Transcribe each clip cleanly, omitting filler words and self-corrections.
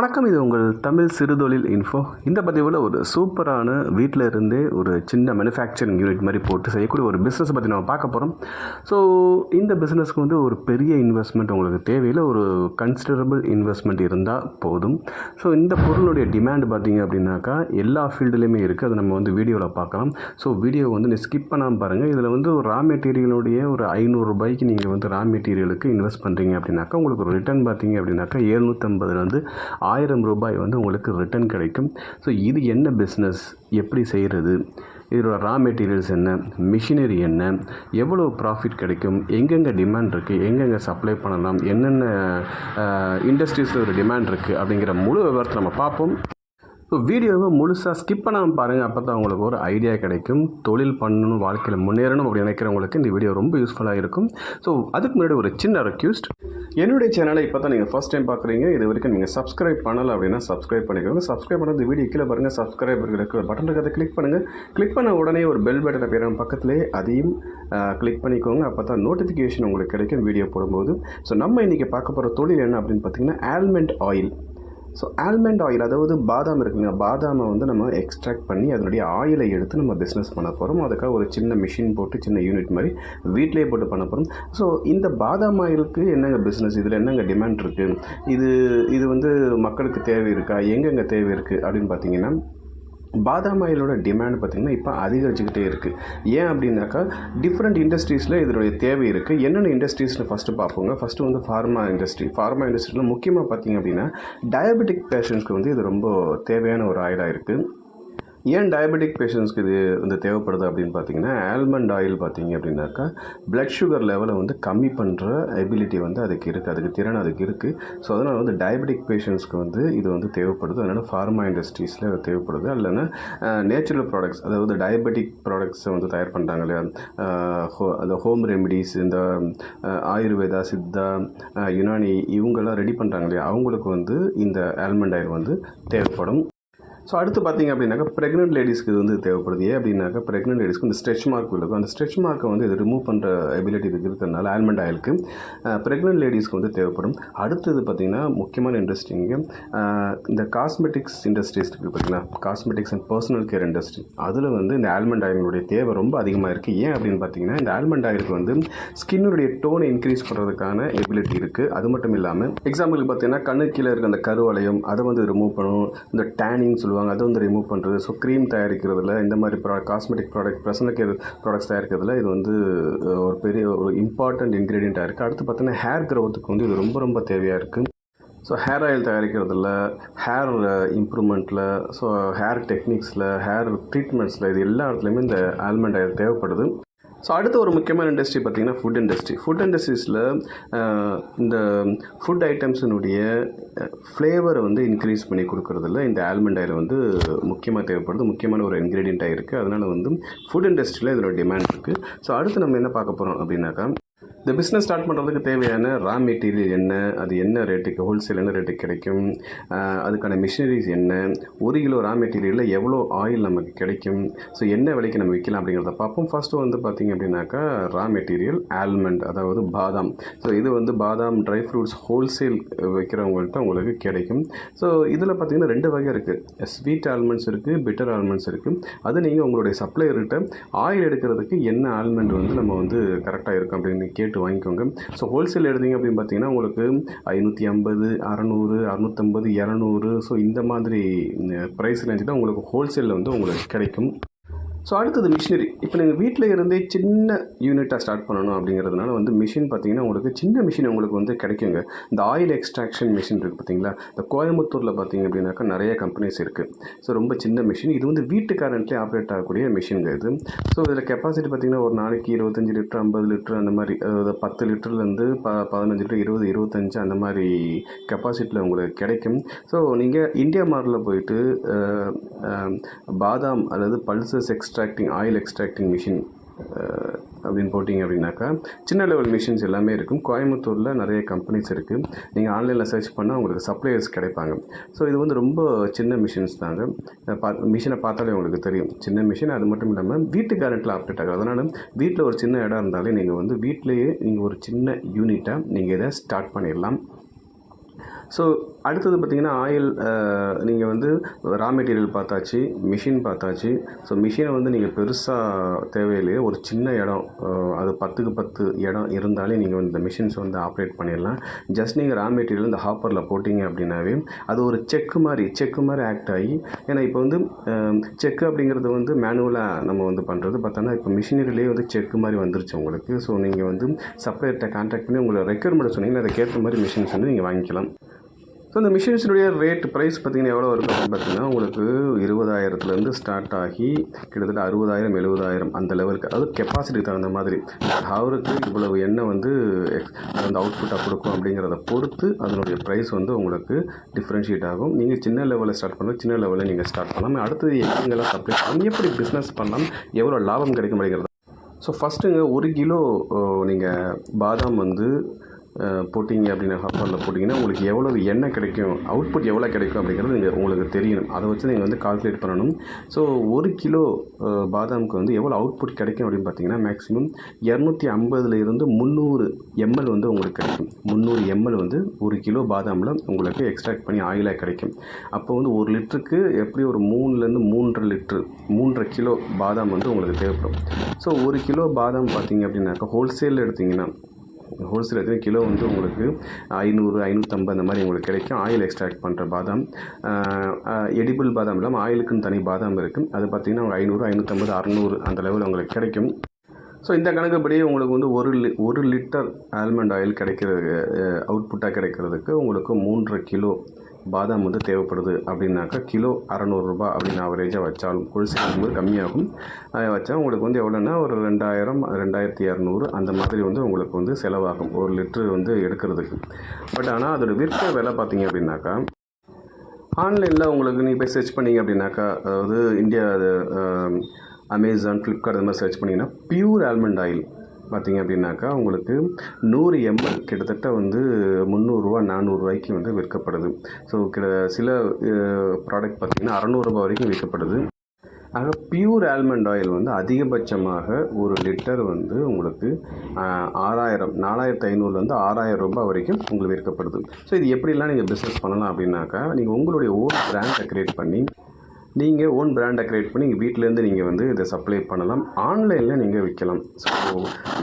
வணக்கம். இது உங்கள் தமிழ் சிறுதொழில் இன்ஃபோ. இந்த பதிவில் ஒரு சூப்பரான வீட்டில் இருந்தே ஒரு சின்ன மேனுஃபேக்சரிங் யூனிட் மாதிரி போட்டு செய்யக்கூடிய ஒரு பிஸ்னஸ் பற்றி நம்ம பார்க்க போகிறோம். ஸோ இந்த பிஸ்னஸ்க்கு வந்து ஒரு பெரிய இன்வெஸ்ட்மெண்ட் உங்களுக்கு தேவையில்லை, ஒரு கன்சிடரபிள் இன்வெஸ்ட்மெண்ட் இருந்தால் போதும். ஸோ இந்த பொருளுடைய டிமாண்ட் பார்த்திங்க அப்படின்னாக்கா எல்லா ஃபீல்டுலேயுமே இருக்குது. அதை நம்ம வந்து வீடியோவில் பார்க்கலாம். ஸோ வீடியோ வந்து ஸ்கிப் பண்ணாமல் பாருங்கள். இதில் வந்து ஒரு ரா மெட்டீரியலுடைய ஒரு ₹500 நீங்கள் வந்து ரா மெட்டீரியலுக்கு இன்வெஸ்ட் பண்ணுறீங்க அப்படின்னாக்கா உங்களுக்கு ஒரு ரிட்டர்ன் பார்த்திங்க அப்படின்னாக்கா ₹750 ₹1000 வந்து உங்களுக்கு ரிட்டர்ன் கிடைக்கும். ஸோ இது என்ன பிஸ்னஸ், எப்படி செய்கிறது, இதோட ரா மெட்டீரியல்ஸ் என்ன, மிஷினரி என்ன, எவ்வளோ ப்ராஃபிட் கிடைக்கும், எங்கெங்கே டிமாண்ட் இருக்குது, எங்கெங்கே சப்ளை பண்ணலாம், என்னென்ன இண்டஸ்ட்ரீஸில் ஒரு டிமாண்ட் இருக்குது அப்படிங்கிற முழு விவரத்தை நம்ம பார்ப்போம். ஸோ வீடியோவை முழுசாக ஸ்கிப் பண்ணாமல் பாருங்கள். அப்போ தான் உங்களுக்கு ஒரு ஐடியா கிடைக்கும். தொழில் பண்ணணும், வாழ்க்கையில் முன்னேறணும் அப்படி நினைக்கிறவங்களுக்கு இந்த வீடியோ ரொம்ப யூஸ்ஃபுல்லாக இருக்கும். ஸோ அதுக்கு முன்னாடி ஒரு சின்ன ரெக்வெஸ்ட், என்னுடைய சேனலை இப்போ தான் நீங்கள் ஃபஸ்ட் டைம் பார்க்குறீங்க, இது வரைக்கும் நீங்கள் சப்ஸ்கிரைப் பண்ணலை அப்படின்னா சப்ஸ்கிரைப் பண்ணிக்கோங்க. சப்ஸ்கிரைப் பண்ணுறது வீடியோ கீழே பாருங்கள், சப்ஸ்கிரைப் இருக்கிற பட்டன் இருக்கிறத கிளிக் பண்ணுங்கள். கிளிக் பண்ண உடனே ஒரு பெல் பட்டனை பேர் பக்கத்துலேயே அதையும் கிளிக் பண்ணிக்கோங்க. அப்போ தான் நோட்டிஃபிகேஷன் உங்களுக்கு கிடைக்கும் வீடியோ போடும்போது. ஸோ நம்ம இன்றைக்கி பார்க்க போகிற தொழில் என்ன அப்படின்னு பார்த்தீங்கன்னா almond oil. So almond oil, அதாவது பாதாம் இருக்குங்க, பாதாமை வந்து நம்ம எக்ஸ்ட்ராக்ட் பண்ணி அதனுடைய ஆயிலை எடுத்து நம்ம பிஸ்னஸ் பண்ண போகிறோம். அதுக்காக ஒரு சின்ன மிஷின் போட்டு சின்ன யூனிட் மாதிரி வீட்டிலே போட்டு பண்ண போகிறோம். ஸோ இந்த பாதாம் ஆயிலுக்கு என்னங்க பிஸ்னஸ், இதில் என்னங்க டிமாண்ட் இருக்குது, இது வந்து மக்களுக்கு தேவை இருக்கா, எங்கெங்கே தேவை இருக்குது அப்படின்னு பார்த்தீங்கன்னா, பாதாம் ஆயிலோட டிமாண்ட் பார்த்திங்கன்னா இப்போ அதிகரிச்சுக்கிட்டே இருக்குது. ஏன் அப்படின்னாக்கா டிஃப்ரெண்ட் இண்டஸ்ட்ரீஸில் இதனுடைய தேவை இருக்குது. என்னென்ன இண்டஸ்ட்ரீஸில் ஃபஸ்ட்டு பார்ப்போங்க. ஃபஸ்ட்டு வந்து ஃபார்மா இண்டஸ்ட்ரியில் முக்கியமாக பார்த்திங்க அப்படின்னா டயபெட்டிக் பேஷண்ட்ஸ்க்கு வந்து இது ரொம்ப தேவையான ஒரு ஆயிலாக இருக்குது. ஏன் டயபெட்டிக் பேஷண்ட்ஸ்க்கு இது வந்து தேவைப்படுது அப்படின்னு பார்த்தீங்கன்னா, ஆல்மண்ட் ஆயில் பார்த்திங்க அப்படின்னாக்கா பிளட் சுகர் லெவலை வந்து கம்மி பண்ணுற எபிலிட்டி வந்து அதுக்கு இருக்குது, அதுக்கு திறன் அதுக்கு இருக்குது. ஸோ அதனால் வந்து டயபெட்டிக் பேஷண்ட்ஸ்க்கு வந்து இது வந்து தேவைப்படுது. அதனால் ஃபார்மா இண்டஸ்ட்ரீஸில் தேவைப்படுது. இல்லைன்னா நேச்சுரல் ப்ராடக்ட்ஸ், அதாவது டயபெட்டிக் ப்ராடக்ட்ஸை வந்து தயார் பண்ணுறாங்க இல்லையா, அந்த ஹோம் ரெமிடிஸ், இந்த ஆயுர்வேதா, சித்தா, யுனானி இவங்கெல்லாம் ரெடி பண்ணுறாங்க இல்லையா, அவங்களுக்கு வந்து இந்த ஆல்மண்ட் ஆயில் வந்து தேவைப்படும். ஸோ அடுத்து பார்த்திங்க அப்படின்னாக்கா ப்ரெக்னென்ட் லேடிஸ்க்கு இது வந்து தேவைப்படுது. ஏன் அப்படின்னாக்கா ப்ரெக்னென்ட் லேடிஸ்க்கு இந்த ஸ்ட்ரெச் மார்க் இருக்கும். அந்த ஸ்ட்ரெச் மார்க்கை வந்து இது ரிமூவ் பண்ணுற எபிலிட்டி இதுக்கு இருக்கிறதுனால ஆல்மண்ட் ஆயிலுக்கு ப்ரெக்னென்ட் லேடிஸ்க்கு வந்து தேவைப்படும். அடுத்தது பார்த்திங்கன்னா முக்கியமான இண்டஸ்ட்ரிங்க இந்த காஸ்மெட்டிக்ஸ் இண்டஸ்ட்ரீஸ் இருக்குது பார்த்திங்களா, cosmetics and personal care industry. அதில் வந்து இந்த ஆல்மண்ட் ஆயிலுடைய தேவை ரொம்ப அதிகமாக இருக்குது. ஏன் அப்படின்னு பார்த்தீங்கன்னா, இந்த ஆல்மண்ட் ஆயிலுக்கு வந்து ஸ்கின்னுடைய டோனை இன்க்ரீஸ் பண்ணுறதுக்கான எபிலிட்டி இருக்குது. அது மட்டும் இல்லாமல் எக்ஸாம்பிளுக்கு பார்த்தீங்கன்னா கண்ணு கீழே இருக்க அந்த கருவளையம் அதை வந்து ரிமூவ் பண்ணும். இந்த டேனிங் அதை வந்து ரிமூவ் பண்ணுறது. ஸோ க்ரீம் தயாரிக்கிறதுல, இந்த மாதிரி cosmetic product, personal care products தயாரிக்கிறதுல இது வந்து ஒரு பெரிய ஒரு இம்பார்ட்டண்ட் இன்க்ரீடியண்ட்டாக இருக்குது. அடுத்து பார்த்தீங்கன்னா ஹேர் க்ரோத்துக்கு வந்து இது ரொம்ப ரொம்ப தேவையாக இருக்குது. ஸோ ஹேர் ஆயில் தயாரிக்கிறதுல, ஹேர் இம்ப்ரூவ்மெண்ட்டில், ஸோ ஹேர் டெக்னிக்ஸில், ஹேர் ட்ரீட்மெண்ட்ஸில், இது எல்லா இடத்துலையுமே இந்த ஆல்மண்ட் ஆயில் தேவைப்படுது. ஸோ அடுத்த ஒரு முக்கியமான இண்டஸ்ட்ரி பார்த்திங்கன்னா ஃபுட் இண்டஸ்ட்ரி. ஃபுட் இண்டஸ்ட்ரீஸில் இந்த ஃபுட் ஐட்டம்ஸினுடைய ஃப்ளேவரை வந்து இன்க்ரீஸ் பண்ணி கொடுக்குறதில்ல இந்த ஆல்மண்ட் ஆயில் வந்து முக்கியமாக தேவைப்படுது, முக்கியமான ஒரு இன்க்ரீடியண்ட்டாக இருக்குது. அதனால் வந்து ஃபுட் இண்டஸ்ட்ரியில் இதோட டிமாண்ட் இருக்குது. ஸோ அடுத்து நம்ம என்ன பார்க்க போகிறோம் அப்படின்னாக்கா, இந்த பிஸ்னஸ் ஸ்டார்ட் பண்ணுறதுக்கு தேவையான ரா மெட்டீரியல் என்ன, அது என்ன ரேட்டுக்கு ஹோல்சேல் என்ன ரேட்டுக்கு கிடைக்கும், அதுக்கான மிஷினரிஸ் என்ன, 1 கிலோ ரா மெட்டீரியலில் எவ்வளோ ஆயில் நமக்கு கிடைக்கும், ஸோ என்ன விலைக்கு நம்ம விற்கலாம் அப்படிங்கிறத பார்ப்போம். ஃபஸ்ட்டு வந்து பார்த்திங்க அப்படின்னாக்கா ரா மெட்டீரியல் ஆல்மண்ட், அதாவது பாதாம். ஸோ இது வந்து பாதாம் ட்ரை ஃப்ரூட்ஸ் ஹோல்சேல் வைக்கிறவங்கள்ட்ட உங்களுக்கு கிடைக்கும். ஸோ இதில் பார்த்திங்கன்னா 2 வகை இருக்குது. ஸ்வீட் ஆல்மண்ட்ஸ் இருக்குது, பிட்டர் ஆல்மண்ட்ஸ் இருக்குது. அது நீங்கள் உங்களுடைய சப்ளையர்கிட்ட ஆயில் எடுக்கிறதுக்கு என்ன ஆல்மண்ட் வந்து நம்ம வந்து கரெக்டாக இருக்கும் அப்படின்னு கேட்டு வாங்கிக்கோங்க. ஸோ ஹோல்சேல் எடுத்தீங்க அப்படின்னு பார்த்தீங்கன்னா உங்களுக்கு 550, 600, 650, 200, ஸோ இந்த மாதிரி ப்ரைஸ் ரேஞ்சு தான் உங்களுக்கு ஹோல்சேலில் வந்து உங்களுக்கு கிடைக்கும். ஸோ அடுத்தது மிஷினரி. இப்போ நீங்கள் வீட்டில் இருந்தே சின்ன யூனிட்டாக ஸ்டார்ட் பண்ணணும் அப்படிங்கிறதுனால வந்து மிஷின் பார்த்திங்கன்னா உங்களுக்கு சின்ன மிஷின் உங்களுக்கு வந்து கிடைக்குங்க. இந்த ஆயில் எக்ஸ்ட்ராக்ஷன் மிஷின் இருக்குது பார்த்திங்களா, இந்த கோயம்புத்தூரில் பார்த்திங்க அப்படின்னாக்கா நிறைய கம்பெனிஸ் இருக்குது. ஸோ ரொம்ப சின்ன மிஷின், இது வந்து வீட்டு கரண்ட்லேயே ஆப்ரேட் ஆகக்கூடிய மிஷின்ங்க இது. ஸோ இதில் கெப்பாசிட்டி பார்த்திங்கன்னா ஒரு நாளைக்கு 25 லிட்டர், 50 லிட்டர் அந்த மாதிரி, அதாவது 10 லிட்டர்லேருந்து 15 லிட்டர், 20, 25 அந்த மாதிரி கெப்பாசிட்டியில் உங்களுக்கு கிடைக்கும். ஸோ நீங்கள் இந்தியா மார்ட்டில் போயிட்டு பாதாம் அல்லது பல்சஸ் ஆயில் எக்ஸ்ட்ராக்டிங் மிஷின் அப்படின்னு போட்டிங்க அப்படின்னாக்கா சின்ன லெவல் மிஷின்ஸ் எல்லாமே இருக்கும். கோயம்புத்தூரில் நிறைய கம்பெனிஸ் இருக்குது. நீங்கள் ஆன்லைனில் சர்ச் பண்ணால் உங்களுக்கு சப்ளையர்ஸ் கிடைப்பாங்க. ஸோ இது வந்து ரொம்ப சின்ன மிஷின்ஸ் தாங்க. மிஷினை பார்த்தாலே உங்களுக்கு தெரியும் சின்ன மிஷின். அது மட்டும் இல்லாமல் வீட்டு கரண்ட்டில் ஆப்ரேட் ஆகும். அதனால் வீட்டில் ஒரு சின்ன இடம் இருந்தாலே நீங்கள் வந்து வீட்டிலேயே நீங்கள் ஒரு சின்ன யூனிட்டாக நீங்கள் இதை ஸ்டார்ட் பண்ணிடலாம். ஸோ அடுத்தது பார்த்திங்கன்னா ஆயில் நீங்கள் வந்து ரா மெட்டீரியல் பார்த்தாச்சு, மிஷின் பார்த்தாச்சு. ஸோ மிஷினை வந்து நீங்கள் பெருசாக தேவையில்லையே, ஒரு சின்ன இடம், அது 10க்கு 10 இடம் இருந்தாலே நீங்கள் வந்து இந்த மிஷின்ஸ் வந்து ஆப்ரேட் பண்ணிடலாம். ஜஸ்ட் நீங்கள் ரா மெட்டீரியல் இந்த ஹாப்பரில் போட்டிங்க அப்படின்னாவே அது ஒரு செக்கு மாதிரி ஆக்ட் ஆகி, ஏன்னா இப்போ வந்து செக்கு அப்படிங்கிறது வந்து மேனுவலாக நம்ம வந்து பண்ணுறது பார்த்தோன்னா இப்போ மிஷினரிலேயே வந்து செக்கு மாதிரி வந்துருச்சு உங்களுக்கு. ஸோ நீங்கள் வந்து சப்ளையர்கிட்ட கான்டாக்ட் பண்ணி உங்களை ரெக்யர்மெண்ட் சொன்னீங்கன்னா அதுக்கேற்ற மாதிரி மிஷின்ஸ் வந்து நீங்கள் வாங்கிக்கலாம். ஸோ இந்த மிஷின்ஸுடைய ப்ரைஸ் பார்த்திங்கன்னா எவ்வளோ இருக்கும் அப்படின்னு பார்த்தீங்கன்னா உங்களுக்கு 20,000லேருந்து ஸ்டார்ட் ஆகி கிட்டத்தட்ட 60,000 70,000 அந்த லெவலுக்கு, அதாவது கெப்பாசிட்டிக்கு தகுந்த மாதிரி ஹவருக்கு இவ்வளவு எண்ணெய் வந்து அந்த அவுட்புட்டாக கொடுக்கும் அப்படிங்கிறத பொறுத்து அதனுடைய ப்ரைஸ் வந்து உங்களுக்கு டிஃப்ரென்ஷியேட் ஆகும். நீங்கள் சின்ன லெவலில் ஸ்டார்ட் பண்ணலாம், சின்ன லெவலில் நீங்கள் ஸ்டார்ட் பண்ணலாம். அடுத்தது எங்கெங்கெல்லாம் சப்ளை பண்ணலாம், எப்படி பிஸ்னஸ் பண்ணலாம், எவ்வளோ லாபம் கிடைக்கும் அப்படிங்கிறது. ஸோ ஃபஸ்ட்டுங்க 1 கிலோ நீங்கள் பாதாம் வந்து போட்டிங்க அப்படின்னா ஹாப்பரில் போட்டிங்கன்னா உங்களுக்கு எவ்வளோ எண்ணெய் கிடைக்கும், அவுட்புட் எவ்வளோ கிடைக்கும் அப்படிங்கிறது நீங்கள் உங்களுக்கு தெரியணும். அதை வச்சு நீங்கள் வந்து கால்குலேட் பண்ணணும். ஸோ 1 கிலோ பாதாமுக்கு வந்து எவ்வளோ அவுட்புட் கிடைக்கும் அப்படின்னு பார்த்தீங்கன்னா மேக்ஸிமம் 250லேருந்து 300 ml வந்து உங்களுக்கு கிடைக்கும். 300 ml வந்து 1 கிலோ பாதாமில் உங்களுக்கு எக்ஸ்ட்ராக்ட் பண்ணி ஆயிலாக கிடைக்கும். அப்போ வந்து 1 லிட்டருக்கு எப்படி ஒரு 3லேருந்து 3.5 லிட்டர் 3.5 கிலோ பாதாம் வந்து உங்களுக்கு தேவைப்படும். ஸோ 1 கிலோ பாதாம் பார்த்தீங்க அப்படின்னாக்கா ஹோல்சேலில் எடுத்திங்கன்னா கிலோ வந்து உங்களுக்கு 500 550 அந்த மாதிரி உங்களுக்கு கிடைக்கும். ஆயில் எக்ஸ்ட்ராக்ட் பண்ணுற பாதாம், எடிபிள் பாதாம் இல்லாமல் ஆயிலுக்குன்னு தனி பாதாம் இருக்குது. அது பார்த்திங்கன்னா 500 550 600 அந்த லெவலில் உங்களுக்கு கிடைக்கும். ஸோ இந்த கணக்குப்படி உங்களுக்கு வந்து 1 லிட்டர் ஆல்மண்ட் ஆயில் கிடைக்கிறது, அவுட்புட்டாக கிடைக்கிறதுக்கு உங்களுக்கு 3.5 கிலோ பாதாம் வந்து தேவைப்படுது அப்படின்னாக்கா கிலோ 600 ரூபா அப்படின்னு ஆவரேஜாக வச்சாலும், ஹோல்சேல் போது கம்மியாகும். அதை வச்சா உங்களுக்கு வந்து எவ்வளோன்னா ஒரு 2000 2200 அந்த மாதிரி வந்து உங்களுக்கு வந்து செலவாகும் 1 லிட்டரு வந்து எடுக்கிறதுக்கு. பட் ஆனால் அதோடய விற்பனை விலை பார்த்தீங்க அப்படின்னாக்கா ஆன்லைனில் உங்களுக்கு நீங்கள் போய் சர்ச் பண்ணிங்க அப்படின்னாக்கா, அதாவது இந்தியா அமேசான், ஃப்ளிப்கார்ட் அந்த மாதிரி சர்ச் பண்ணிங்கன்னா பியூர் ஆல்மண்ட் ஆயில் பார்த்திங்க அப்படின்னாக்கா உங்களுக்கு 100 ml கிட்டத்தட்ட வந்து 300 ரூபா 400 ரூபாய்க்கு வந்து விற்கப்படுது. ஸோ சில ப்ராடக்ட் பார்த்திங்கன்னா 600 ரூபா வரைக்கும் விற்கப்படுது. ஆக பியூர் ஆல்மண்ட் ஆயில் வந்து அதிகபட்சமாக 1 லிட்டர் வந்து உங்களுக்கு 4500லேருந்து 6000 ரூபாய் வரைக்கும் உங்களுக்கு விற்கப்படுது. ஸோ இது எப்படிலாம் நீங்கள் பிஸ்னஸ் பண்ணலாம் அப்படின்னாக்கா, நீங்கள் உங்களுடைய ஓன் பிராண்டை க்ரியேட் பண்ணி நீங்கள் வீட்டிலேருந்து நீங்கள் வந்து இதை சப்ளை பண்ணலாம். ஆன்லைனில் நீங்கள் விற்கலாம். ஸோ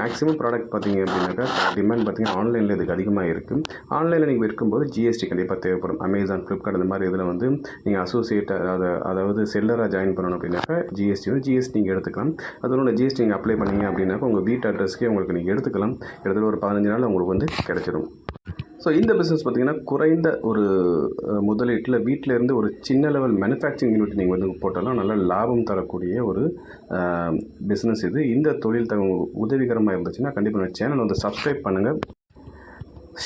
மேக்ஸிமம் ப்ராடக்ட் பார்த்தீங்க அப்படின்னாக்கா டிமாண்ட் பார்த்தீங்கன்னா ஆன்லைனில் இதுக்கு அதிகமாக இருக்குது. ஆன்லைனில் நீங்கள் விற்கும்போது ஜிஎஸ்டி கண்டிப்பாக தேவைப்படும். அமேசான், ஃப்ளிப்கார்ட் இந்த மாதிரி இதில் வந்து நீங்கள் அசோசியேட் அதாவது செல்லராக ஜாயின் பண்ணணும் அப்படின்னாக்கா ஜிஎஸ்டி நீங்கள் எடுத்துக்கலாம். அதோட ஜிஎஸ்டி நீங்கள் அப்ளை பண்ணிங்க அப்படின்னாக்கா உங்கள் வீட்டு அட்ரஸ்க்கே உங்களுக்கு நீங்கள் எடுத்துக்கலாம். கிட்டத்தட்ட ஒரு 15 நாள் உங்களுக்கு வந்து கிடைச்சிடும். ஸோ இந்த பிஸ்னஸ் பார்த்திங்கன்னா குறைந்த ஒரு முதலீட்டில் வீட்டில் இருந்து ஒரு சின்ன லெவல் மேனுஃபேக்சரிங் யூனிட் நீங்கள் வந்து போட்டாலும் நல்ல லாபம் தரக்கூடிய ஒரு பிஸ்னஸ் இது. இந்த தொழில் உதவிகரமாக இருந்துச்சுன்னா கண்டிப்பாக நம்ம சேனல் வந்து சப்ஸ்கிரைப் பண்ணுங்கள்,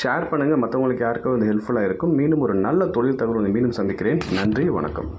ஷேர் பண்ணுங்கள், மற்றவங்களுக்கு யாருக்கும் வந்து ஹெல்ப்ஃபுல்லாக இருக்கும். மீண்டும் ஒரு நல்ல தொழில் தகவல் மீண்டும் சந்திக்கிறேன். நன்றி, வணக்கம்.